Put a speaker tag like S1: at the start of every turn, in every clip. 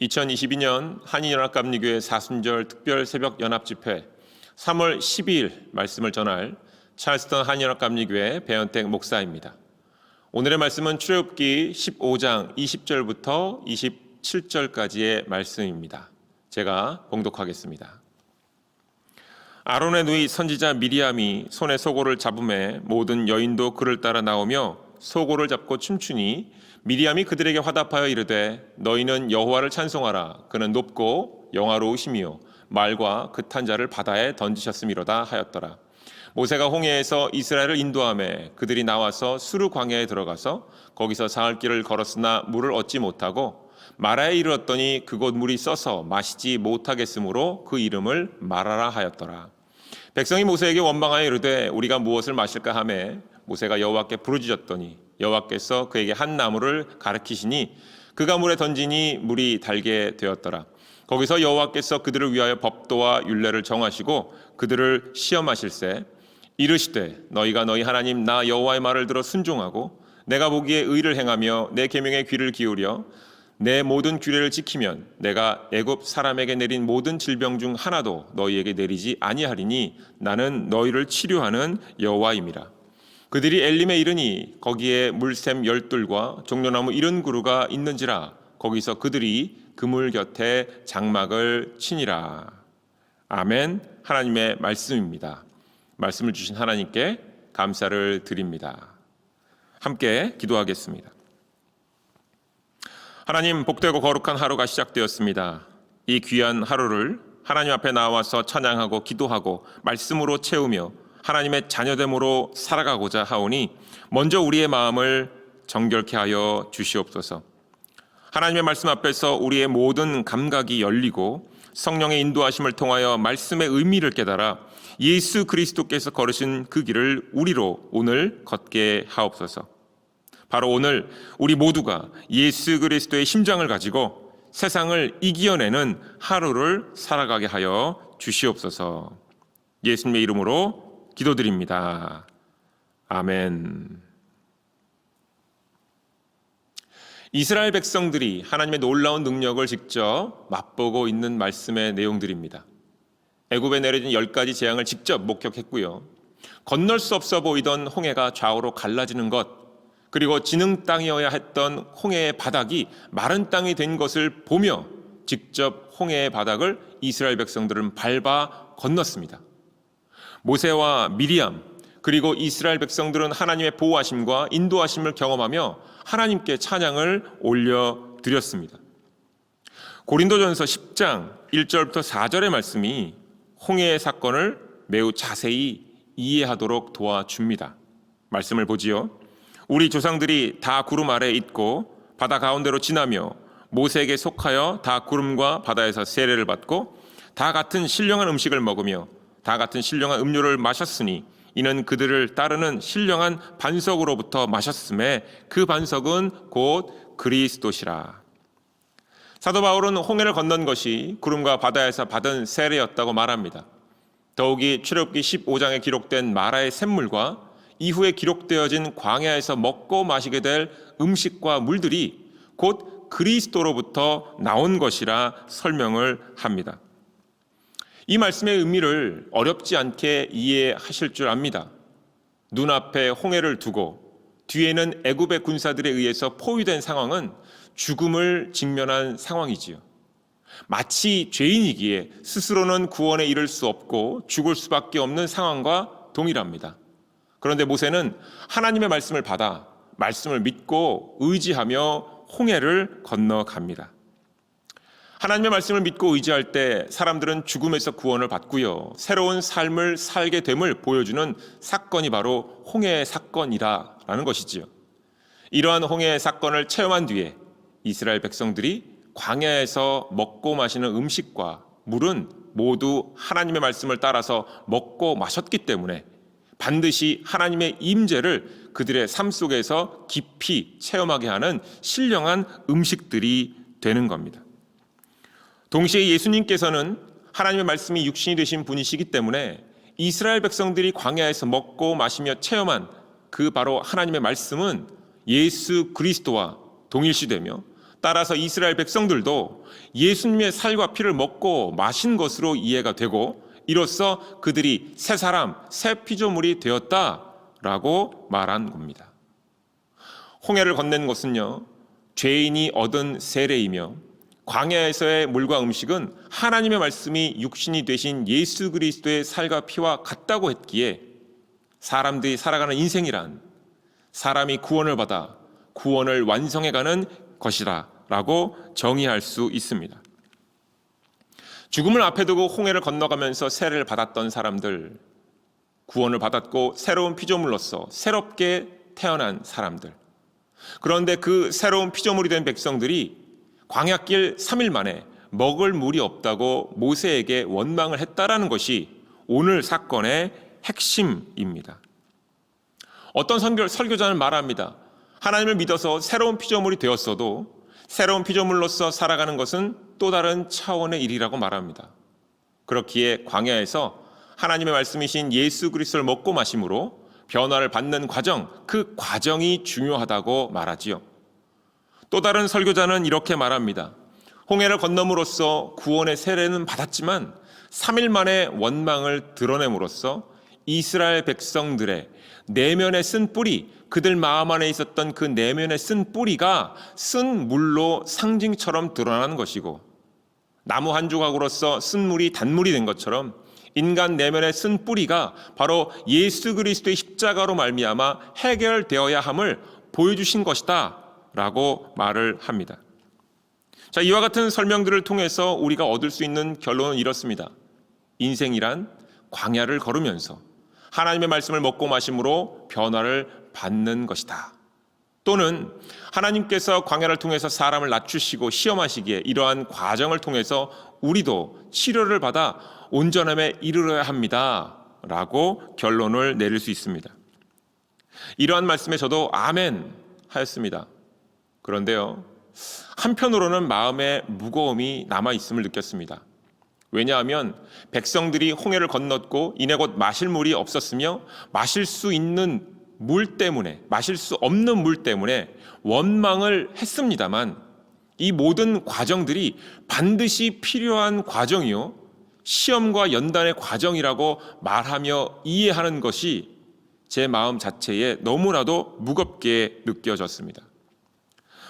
S1: 2022년 한인연합감리교회 사순절 특별 새벽 연합집회 3월 12일 말씀을 전할 찰스턴 한인연합감리교회 배현택 목사입니다. 오늘의 말씀은 출애굽기 15장 20절부터 27절까지의 말씀입니다. 제가 봉독하겠습니다. 아론의 누이 선지자 미리암이 손에 소고를 잡음에 모든 여인도 그를 따라 나오며 소고를 잡고 춤추니 미리암이 그들에게 화답하여 이르되 너희는 여호와를 찬송하라. 그는 높고 영화로우시며 말과 긋한 자를 바다에 던지셨음이로다 하였더라. 모세가 홍해에서 이스라엘을 인도하매 그들이 나와서 수르 광야에 들어가서 거기서 사흘 길을 걸었으나 물을 얻지 못하고 마라에 이르렀더니 그곳 물이 써서 마시지 못하겠으므로 그 이름을 마라라 하였더라. 백성이 모세에게 원망하여 이르되 우리가 무엇을 마실까 하매 모세가 여호와께 부르짖었더니 여호와께서 그에게 한 나무를 가르치시니 그가 물에 던지니 물이 달게 되었더라. 거기서 여호와께서 그들을 위하여 법도와 율례를 정하시고 그들을 시험하실세 이르시되 너희가 너희 하나님 나 여호와의 말을 들어 순종하고 내가 보기에 의를 행하며 내 계명에 귀를 기울여 내 모든 규례를 지키면 내가 애굽 사람에게 내린 모든 질병 중 하나도 너희에게 내리지 아니하리니 나는 너희를 치료하는 여호와임이라. 그들이 엘림에 이르니 거기에 물샘 12과 종려나무 70그루가 있는지라. 거기서 그들이 그물 곁에 장막을 치니라. 아멘. 하나님의 말씀입니다. 말씀을 주신 하나님께 감사를 드립니다. 함께 기도하겠습니다. 하나님, 복되고 거룩한 하루가 시작되었습니다. 이 귀한 하루를 하나님 앞에 나와서 찬양하고 기도하고 말씀으로 채우며 하나님의 자녀됨으로 살아가고자 하오니 먼저 우리의 마음을 정결케 하여 주시옵소서. 하나님의 말씀 앞에서 우리의 모든 감각이 열리고 성령의 인도하심을 통하여 말씀의 의미를 깨달아 예수 그리스도께서 걸으신 그 길을 우리로 오늘 걷게 하옵소서. 바로 오늘 우리 모두가 예수 그리스도의 심장을 가지고 세상을 이겨내는 하루를 살아가게 하여 주시옵소서. 예수님의 이름으로 기도드립니다. 아멘. 이스라엘 백성들이 하나님의 놀라운 능력을 직접 맛보고 있는 말씀의 내용들입니다. 애굽에 내려진 10가지 재앙을 직접 목격했고요. 건널 수 없어 보이던 홍해가 좌우로 갈라지는 것, 그리고 지능 땅이어야 했던 홍해의 바닥이 마른 땅이 된 것을 보며 직접 홍해의 바닥을 이스라엘 백성들은 밟아 건넜습니다. 모세와 미리암 그리고 이스라엘 백성들은 하나님의 보호하심과 인도하심을 경험하며 하나님께 찬양을 올려드렸습니다. 고린도전서 10장 1절부터 4절의 말씀이 홍해의 사건을 매우 자세히 이해하도록 도와줍니다. 말씀을 보지요. 우리 조상들이 다 구름 아래에 있고 바다 가운데로 지나며 모세에게 속하여 다 구름과 바다에서 세례를 받고 다 같은 신령한 음식을 먹으며 다 같은 신령한 음료를 마셨으니 이는 그들을 따르는 신령한 반석으로부터 마셨음에 그 반석은 곧 그리스도시라. 사도 바울은 홍해를 건넌 것이 구름과 바다에서 받은 세례였다고 말합니다. 더욱이 출애굽기 15장에 기록된 마라의 샘물과 이후에 기록되어진 광야에서 먹고 마시게 될 음식과 물들이 곧 그리스도로부터 나온 것이라 설명을 합니다. 이 말씀의 의미를 어렵지 않게 이해하실 줄 압니다. 눈앞에 홍해를 두고 뒤에는 애굽의 군사들에 의해서 포위된 상황은 죽음을 직면한 상황이지요. 마치 죄인이기에 스스로는 구원에 이를 수 없고 죽을 수밖에 없는 상황과 동일합니다. 그런데 모세는 하나님의 말씀을 받아 말씀을 믿고 의지하며 홍해를 건너갑니다. 하나님의 말씀을 믿고 의지할 때 사람들은 죽음에서 구원을 받고요. 새로운 삶을 살게 됨을 보여주는 사건이 바로 홍해의 사건이라는 것이지요. 이러한 홍해의 사건을 체험한 뒤에 이스라엘 백성들이 광야에서 먹고 마시는 음식과 물은 모두 하나님의 말씀을 따라서 먹고 마셨기 때문에 반드시 하나님의 임재를 그들의 삶 속에서 깊이 체험하게 하는 신령한 음식들이 되는 겁니다. 동시에 예수님께서는 하나님의 말씀이 육신이 되신 분이시기 때문에 이스라엘 백성들이 광야에서 먹고 마시며 체험한 그 바로 하나님의 말씀은 예수 그리스도와 동일시되며 따라서 이스라엘 백성들도 예수님의 살과 피를 먹고 마신 것으로 이해가 되고 이로써 그들이 새 사람, 새 피조물이 되었다라고 말한 겁니다. 홍해를 건넨 것은요, 죄인이 얻은 세례이며 광야에서의 물과 음식은 하나님의 말씀이 육신이 되신 예수 그리스도의 살과 피와 같다고 했기에 사람들이 살아가는 인생이란 사람이 구원을 받아 구원을 완성해가는 것이다 라고 정의할 수 있습니다. 죽음을 앞에 두고 홍해를 건너가면서 세례를 받았던 사람들, 구원을 받았고 새로운 피조물로서 새롭게 태어난 사람들, 그런데 그 새로운 피조물이 된 백성들이 광야길 3일 만에 먹을 물이 없다고 모세에게 원망을 했다라는 것이 오늘 사건의 핵심입니다. 어떤 설교자는 말합니다. 하나님을 믿어서 새로운 피조물이 되었어도 새로운 피조물로서 살아가는 것은 또 다른 차원의 일이라고 말합니다. 그렇기에 광야에서 하나님의 말씀이신 예수 그리스도를 먹고 마심으로 변화를 받는 과정, 그 과정이 중요하다고 말하지요. 또 다른 설교자는 이렇게 말합니다. 홍해를 건너므로써 구원의 세례는 받았지만 3일 만에 원망을 드러냄으로써 이스라엘 백성들의 내면에 쓴 뿌리, 그들 마음 안에 있었던 그 내면에 쓴 뿌리가 쓴 물로 상징처럼 드러나는 것이고, 나무 한 조각으로서 쓴 물이 단물이 된 것처럼 인간 내면에 쓴 뿌리가 바로 예수 그리스도의 십자가로 말미암아 해결되어야 함을 보여주신 것이다 라고 말을 합니다. 자, 이와 같은 설명들을 통해서 우리가 얻을 수 있는 결론은 이렇습니다. 인생이란 광야를 걸으면서 하나님의 말씀을 먹고 마심으로 변화를 받는 것이다. 또는 하나님께서 광야를 통해서 사람을 낮추시고 시험하시기에 이러한 과정을 통해서 우리도 치료를 받아 온전함에 이르러야 합니다 라고 결론을 내릴 수 있습니다. 이러한 말씀에 저도 아멘 하였습니다. 그런데요, 한편으로는 마음에 무거움이 남아있음을 느꼈습니다. 왜냐하면 백성들이 홍해를 건넜고 이내 곧 마실 물이 없었으며 마실 수 있는 물 때문에, 마실 수 없는 물 때문에 원망을 했습니다만 이 모든 과정들이 반드시 필요한 과정이요, 시험과 연단의 과정이라고 말하며 이해하는 것이 제 마음 자체에 너무나도 무겁게 느껴졌습니다.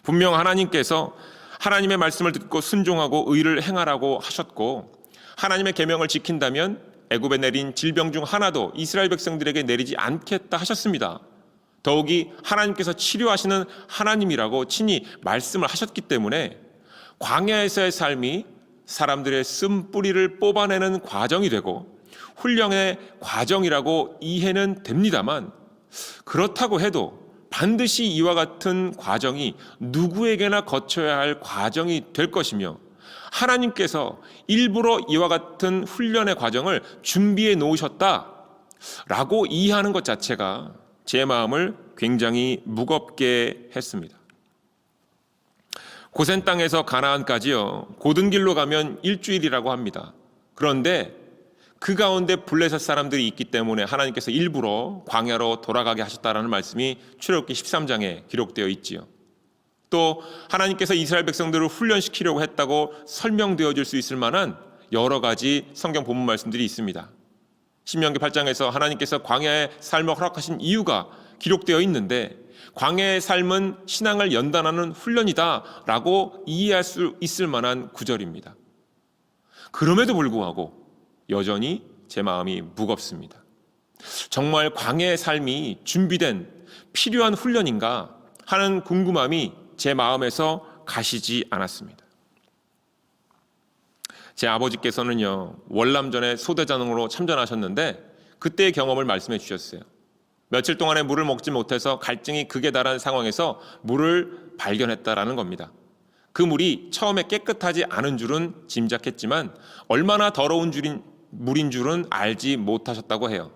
S1: 분명 하나님께서 하나님의 말씀을 듣고 순종하고 의를 행하라고 하셨고, 하나님의 계명을 지킨다면 애굽에 내린 질병 중 하나도 이스라엘 백성들에게 내리지 않겠다 하셨습니다. 더욱이 하나님께서 치료하시는 하나님이라고 친히 말씀을 하셨기 때문에 광야에서의 삶이 사람들의 쓴뿌리를 뽑아내는 과정이 되고 훈련의 과정이라고 이해는 됩니다만, 그렇다고 해도 반드시 이와 같은 과정이 누구에게나 거쳐야 할 과정이 될 것이며, 하나님께서 일부러 이와 같은 훈련의 과정을 준비해 놓으셨다라고 이해하는 것 자체가 제 마음을 굉장히 무겁게 했습니다. 고센 땅에서 가나안까지요, 고든 길로 가면 일주일이라고 합니다. 그런데 그 가운데 블레셋 사람들이 있기 때문에 하나님께서 일부러 광야로 돌아가게 하셨다라는 말씀이 출애굽기 13장에 기록되어 있지요. 또 하나님께서 이스라엘 백성들을 훈련시키려고 했다고 설명되어질 수 있을 만한 여러 가지 성경 본문 말씀들이 있습니다. 신명기 8장에서 하나님께서 광야의 삶을 허락하신 이유가 기록되어 있는데, 광야의 삶은 신앙을 연단하는 훈련이다라고 이해할 수 있을 만한 구절입니다. 그럼에도 불구하고 여전히 제 마음이 무겁습니다. 정말 광야의 삶이 준비된 필요한 훈련인가 하는 궁금함이 제 마음에서 가시지 않았습니다. 제 아버지께서는요, 월남전에 소대장으로 참전하셨는데 그때의 경험을 말씀해 주셨어요. 며칠 동안에 물을 먹지 못해서 갈증이 극에 달한 상황에서 물을 발견했다라는 겁니다. 그 물이 처음에 깨끗하지 않은 줄은 짐작했지만 얼마나 더러운 물인 줄은 알지 못하셨다고 해요.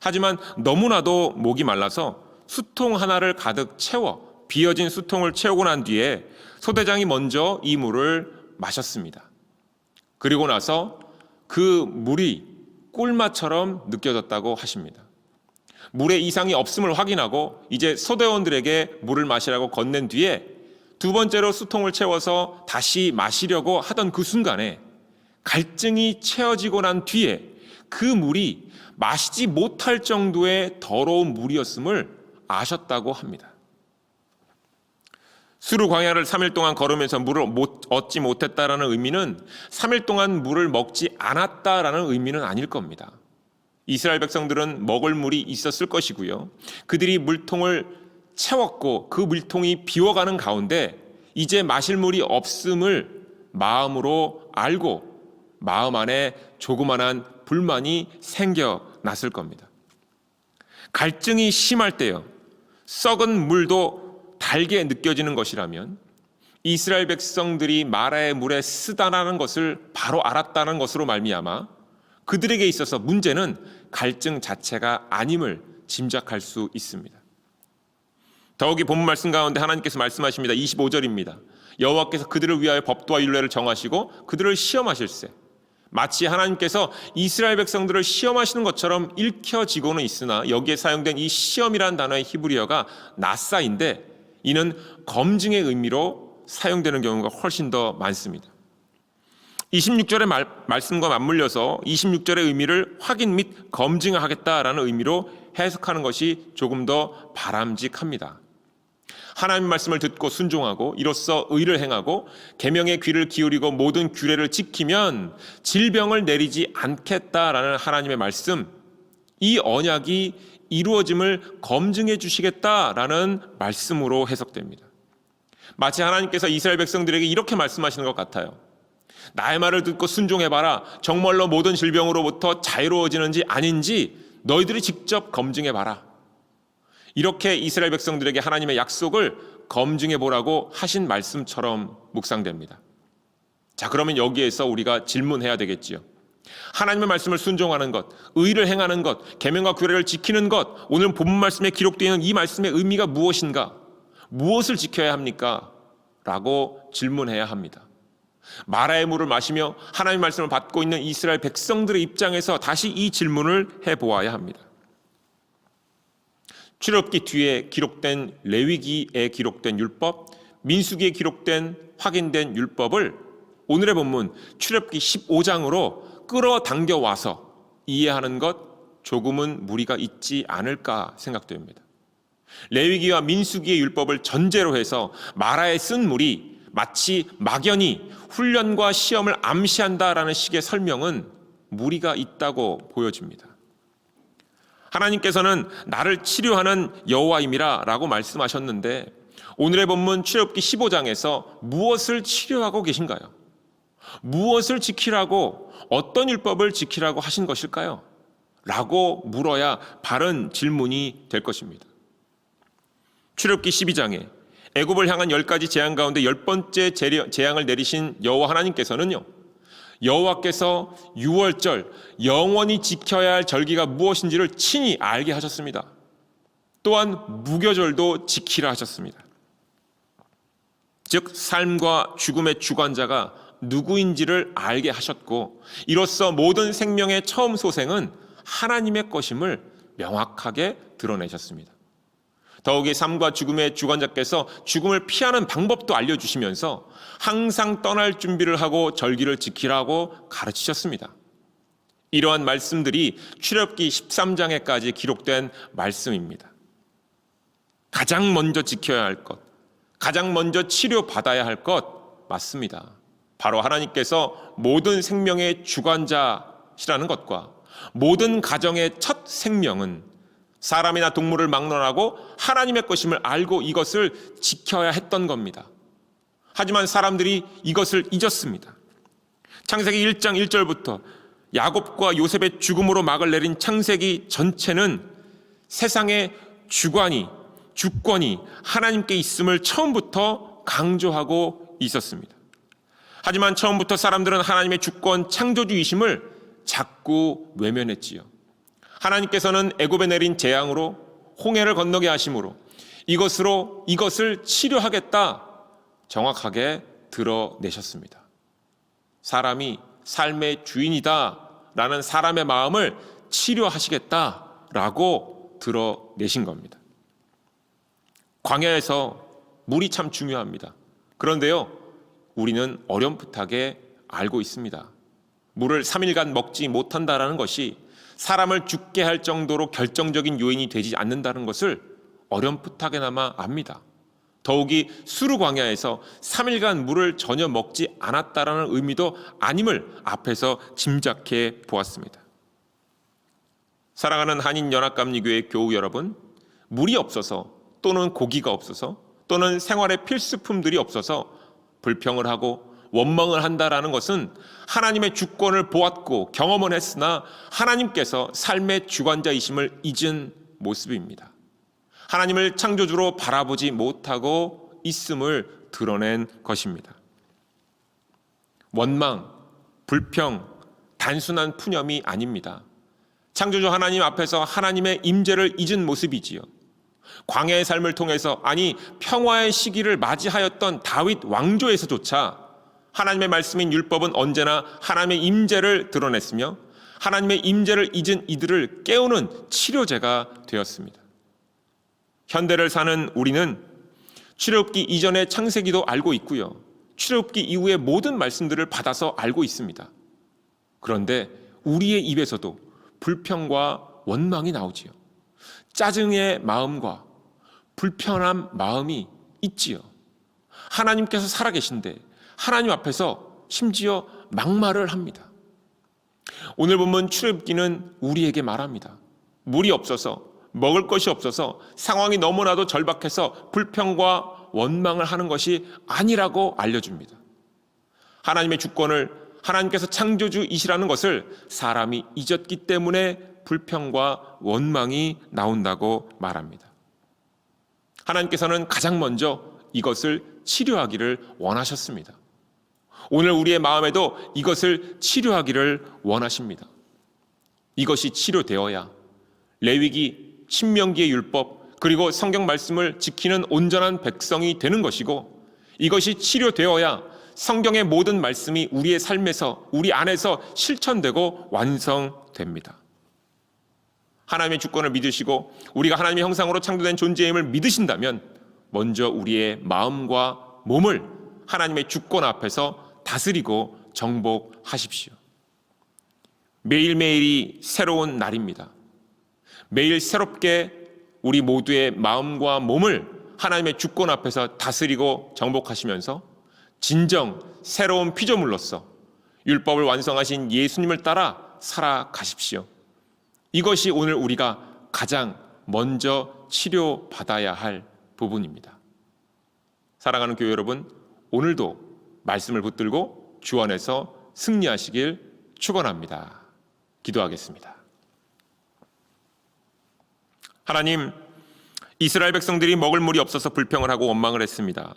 S1: 하지만 너무나도 목이 말라서 수통 하나를 가득 채워 비어진 수통을 채우고 난 뒤에 소대장이 먼저 이 물을 마셨습니다. 그리고 나서 그 물이 꿀맛처럼 느껴졌다고 하십니다. 물에 이상이 없음을 확인하고 이제 소대원들에게 물을 마시라고 건넨 뒤에 두 번째로 수통을 채워서 다시 마시려고 하던 그 순간에 갈증이 채워지고 난 뒤에 그 물이 마시지 못할 정도의 더러운 물이었음을 아셨다고 합니다. 수르 광야를 3일 동안 걸으면서 물을 얻지 못했다라는 의미는 3일 동안 물을 먹지 않았다라는 의미는 아닐 겁니다. 이스라엘 백성들은 먹을 물이 있었을 것이고요. 그들이 물통을 채웠고 그 물통이 비워가는 가운데 이제 마실 물이 없음을 마음으로 알고 마음 안에 조그만한 불만이 생겨났을 겁니다. 갈증이 심할 때요, 썩은 물도 달게 느껴지는 것이라면 이스라엘 백성들이 마라의 물에 쓰다라는 것을 바로 알았다는 것으로 말미암아 그들에게 있어서 문제는 갈증 자체가 아님을 짐작할 수 있습니다. 더욱이 본문 말씀 가운데 하나님께서 말씀하십니다. 25절입니다. 여호와께서 그들을 위하여 법도와 율례를 정하시고 그들을 시험하실세. 마치 하나님께서 이스라엘 백성들을 시험하시는 것처럼 읽혀지고는 있으나 여기에 사용된 이 시험이라는 단어의 히브리어가 나사인데 이는 검증의 의미로 사용되는 경우가 훨씬 더 많습니다. 26절의 말씀과 맞물려서 26절의 의미를 확인 및 검증하겠다라는 의미로 해석하는 것이 조금 더 바람직합니다. 하나님의 말씀을 듣고 순종하고 이로써 의를 행하고 계명의 귀를 기울이고 모든 규례를 지키면 질병을 내리지 않겠다라는 하나님의 말씀, 이 언약이 이루어짐을 검증해 주시겠다라는 말씀으로 해석됩니다. 마치 하나님께서 이스라엘 백성들에게 이렇게 말씀하시는 것 같아요. 나의 말을 듣고 순종해봐라. 정말로 모든 질병으로부터 자유로워지는지 아닌지 너희들이 직접 검증해봐라. 이렇게 이스라엘 백성들에게 하나님의 약속을 검증해보라고 하신 말씀처럼 묵상됩니다. 자, 그러면 여기에서 우리가 질문해야 되겠지요. 하나님의 말씀을 순종하는 것, 의를 행하는 것, 계명과 규례를 지키는 것, 오늘 본문 말씀에 기록되어 있는 이 말씀의 의미가 무엇인가? 무엇을 지켜야 합니까? 라고 질문해야 합니다. 마라의 물을 마시며 하나님의 말씀을 받고 있는 이스라엘 백성들의 입장에서 다시 이 질문을 해보아야 합니다. 출애굽기 뒤에 기록된 레위기에 기록된 율법, 민수기에 기록된 확인된 율법을 오늘의 본문 출애굽기 15장으로 끌어당겨 와서 이해하는 것 조금은 무리가 있지 않을까 생각됩니다. 레위기와 민수기의 율법을 전제로 해서 마라에 쓴 물이 마치 막연히 훈련과 시험을 암시한다라는 식의 설명은 무리가 있다고 보여집니다. 하나님께서는 나를 치료하는 여호와임이라 라고 말씀하셨는데 오늘의 본문 출애굽기 15장에서 무엇을 치료하고 계신가요? 무엇을 지키라고, 어떤 율법을 지키라고 하신 것일까요? 라고 물어야 바른 질문이 될 것입니다. 출애굽기 12장에 애굽을 향한 10가지 재앙 가운데 10번째 재앙을 내리신 여호와 하나님께서는요, 여호와께서 유월절 영원히 지켜야 할 절기가 무엇인지를 친히 알게 하셨습니다. 또한 무교절도 지키라 하셨습니다. 즉 삶과 죽음의 주관자가 누구인지를 알게 하셨고 이로써 모든 생명의 처음 소생은 하나님의 것임을 명확하게 드러내셨습니다. 더욱이 삶과 죽음의 주관자께서 죽음을 피하는 방법도 알려주시면서 항상 떠날 준비를 하고 절기를 지키라고 가르치셨습니다. 이러한 말씀들이 출애굽기 13장에까지 기록된 말씀입니다. 가장 먼저 지켜야 할 것, 가장 먼저 치료받아야 할 것 맞습니다. 바로 하나님께서 모든 생명의 주관자시라는 것과 모든 가정의 첫 생명은 사람이나 동물을 막론하고 하나님의 것임을 알고 이것을 지켜야 했던 겁니다. 하지만 사람들이 이것을 잊었습니다. 창세기 1장 1절부터 야곱과 요셉의 죽음으로 막을 내린 창세기 전체는 세상의 주권이 하나님께 있음을 처음부터 강조하고 있었습니다. 하지만 처음부터 사람들은 하나님의 주권 창조주이심을 자꾸 외면했지요. 하나님께서는 애굽에 내린 재앙으로 홍해를 건너게 하심으로 이것을 치료하겠다 정확하게 드러내셨습니다. 사람이 삶의 주인이다라는 사람의 마음을 치료하시겠다라고 드러내신 겁니다. 광야에서 물이 참 중요합니다. 그런데요, 우리는 어렴풋하게 알고 있습니다. 물을 3일간 먹지 못한다라는 것이 사람을 죽게 할 정도로 결정적인 요인이 되지 않는다는 것을 어렴풋하게나마 압니다. 더욱이 수르 광야에서 3일간 물을 전혀 먹지 않았다라는 의미도 아님을 앞에서 짐작해 보았습니다. 사랑하는 한인연합감리교회 교우 여러분, 물이 없어서 또는 고기가 없어서 또는 생활의 필수품들이 없어서 불평을 하고 원망을 한다라는 것은 하나님의 주권을 보았고 경험은 했으나 하나님께서 삶의 주관자이심을 잊은 모습입니다. 하나님을 창조주로 바라보지 못하고 있음을 드러낸 것입니다. 원망, 불평, 단순한 푸념이 아닙니다. 창조주 하나님 앞에서 하나님의 임재를 잊은 모습이지요. 광야의 삶을 통해서, 아니 평화의 시기를 맞이하였던 다윗 왕조에서조차 하나님의 말씀인 율법은 언제나 하나님의 임재를 드러냈으며 하나님의 임재를 잊은 이들을 깨우는 치료제가 되었습니다. 현대를 사는 우리는 출애굽기 이전의 창세기도 알고 있고요, 출애굽기 이후의 모든 말씀들을 받아서 알고 있습니다. 그런데 우리의 입에서도 불평과 원망이 나오지요. 짜증의 마음과 불편한 마음이 있지요. 하나님께서 살아계신데 하나님 앞에서 심지어 막말을 합니다. 오늘 본문 출애굽기는 우리에게 말합니다. 물이 없어서, 먹을 것이 없어서 상황이 너무나도 절박해서 불평과 원망을 하는 것이 아니라고 알려줍니다. 하나님의 주권을, 하나님께서 창조주이시라는 것을 사람이 잊었기 때문에 불평과 원망이 나온다고 말합니다. 하나님께서는 가장 먼저 이것을 치료하기를 원하셨습니다. 오늘 우리의 마음에도 이것을 치료하기를 원하십니다. 이것이 치료되어야 레위기, 신명기의 율법, 그리고 성경 말씀을 지키는 온전한 백성이 되는 것이고, 이것이 치료되어야 성경의 모든 말씀이 우리의 삶에서, 우리 안에서 실천되고 완성됩니다. 하나님의 주권을 믿으시고 우리가 하나님의 형상으로 창조된 존재임을 믿으신다면 먼저 우리의 마음과 몸을 하나님의 주권 앞에서 다스리고 정복하십시오. 매일매일이 새로운 날입니다. 매일 새롭게 우리 모두의 마음과 몸을 하나님의 주권 앞에서 다스리고 정복하시면서 진정 새로운 피조물로서 율법을 완성하신 예수님을 따라 살아가십시오. 이것이 오늘 우리가 가장 먼저 치료받아야 할 부분입니다. 사랑하는 교회 여러분, 오늘도 말씀을 붙들고 주 안에서 승리하시길 축원합니다. 기도하겠습니다. 하나님, 이스라엘 백성들이 먹을 물이 없어서 불평을 하고 원망을 했습니다.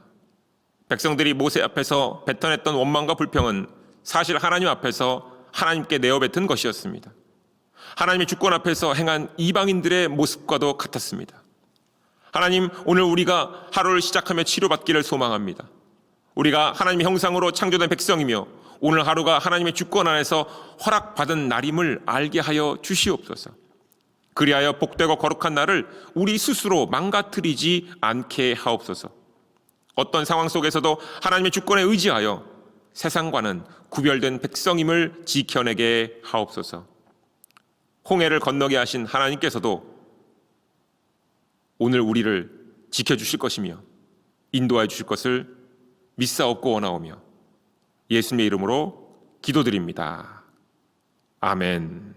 S1: 백성들이 모세 앞에서 뱉어냈던 원망과 불평은 사실 하나님 앞에서 하나님께 내어뱉은 것이었습니다. 하나님의 주권 앞에서 행한 이방인들의 모습과도 같았습니다. 하나님, 오늘 우리가 하루를 시작하며 치료받기를 소망합니다. 우리가 하나님의 형상으로 창조된 백성이며 오늘 하루가 하나님의 주권 안에서 허락받은 날임을 알게 하여 주시옵소서. 그리하여 복되고 거룩한 날을 우리 스스로 망가뜨리지 않게 하옵소서. 어떤 상황 속에서도 하나님의 주권에 의지하여 세상과는 구별된 백성임을 지켜내게 하옵소서. 홍해를 건너게 하신 하나님께서도 오늘 우리를 지켜주실 것이며 인도하여 주실 것을 믿사옵고 원하오며 예수님의 이름으로 기도드립니다. 아멘.